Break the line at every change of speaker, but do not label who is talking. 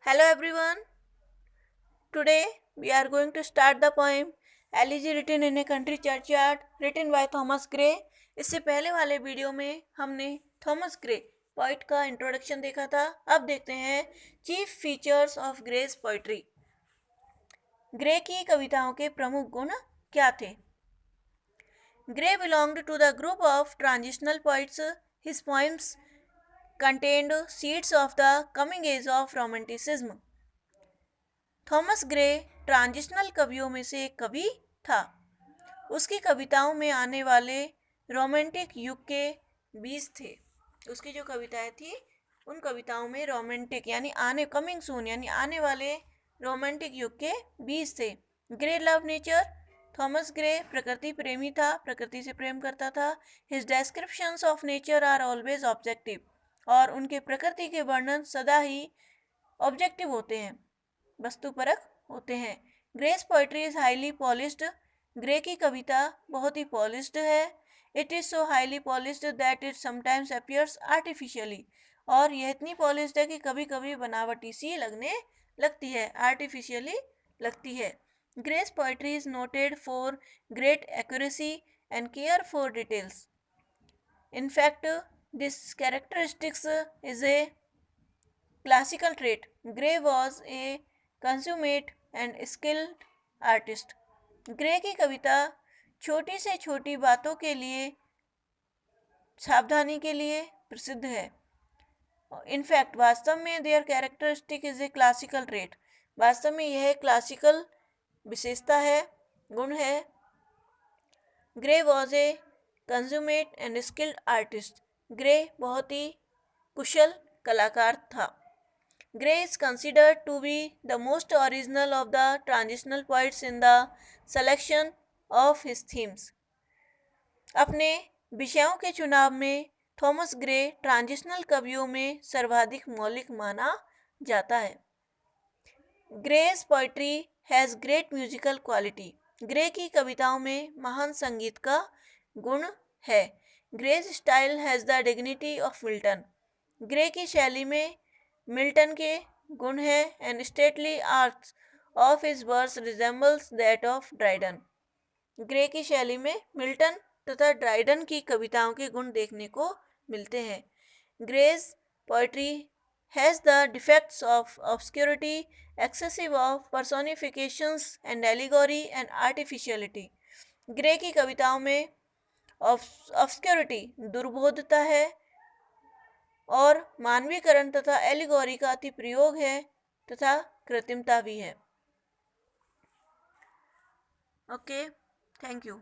Hello everyone. Today we are going to start the poem Elegy written in a country churchyard written by Thomas Gray. इससे पहले वाले video में हमने Thomas Gray poet का introduction देखा था. अब देखते हैं chief features of grace poetry. Grey की कविताओं के प्रमुख गुण क्या थे? Grey belonged to the group of transitional poets. His poems contained seeds of the coming age of romanticism. Thomas Gray transitional कवियों में से एक कवि था. उसकी कविताओं में आने वाले रोमांटिक युग के बीज थे. उसकी जो कविताएं थी उन कविताओं में रोमांटिक यानी कमिंग सून यानी आने वाले रोमांटिक युग के बीज थे. Gray love nature. Thomas Gray प्रकृति प्रेमी था, प्रकृति से प्रेम करता था. His descriptions of nature are always objective. और उनके प्रकृति के वर्णन सदा ही ऑब्जेक्टिव होते हैं, वस्तुपरक होते हैं. Gray's poetry is highly polished. Grey की कविता बहुत ही पॉलिश्ड है. It is so highly polished that it sometimes appears artificially. और यह इतनी पॉलिश्ड है कि कभी कभी बनावटी सी लगने लगती है, आर्टिफिशियली लगती है. Gray's poetry is noted for great accuracy and care for details. In fact, this characteristics is a classical trait. Gray was a consummate and skilled artist. Grey की कविता छोटी से छोटी बातों के लिए सावधानी के लिए प्रसिद्ध है. इनफैक्ट वास्तव में there characteristic is a classical trait. वास्तव में यह क्लासिकल विशेषता है, गुण है. Grey was a consummate and skilled artist. Grey बहुत ही कुशल कलाकार था. Grey is considered to be the most original of the transitional poets in the selection of his themes. अपने विषयों के चुनाव में थॉमस ग्रे ट्रांजिशनल कवियों में सर्वाधिक मौलिक माना जाता है. Gray's poetry has great musical quality. Gray की कविताओं में महान संगीत का गुण है. Gray's style has the dignity of Milton. Gray की शैली में मिल्टन के गुण है. And stately arts of his verse resembles that of Dryden. Gray की शैली में मिल्टन तथा ड्राइडन की कविताओं के गुण देखने को मिलते हैं. Gray's poetry has the defects of obscurity, excessive of personifications and allegory and artificiality. Gray की कविताओं में ऑब्सक्योरिटी दुर्बोधता है और मानवीकरण तथा एलिगोरी का अति प्रयोग है तथा कृत्रिमता भी है. Okay, thank you.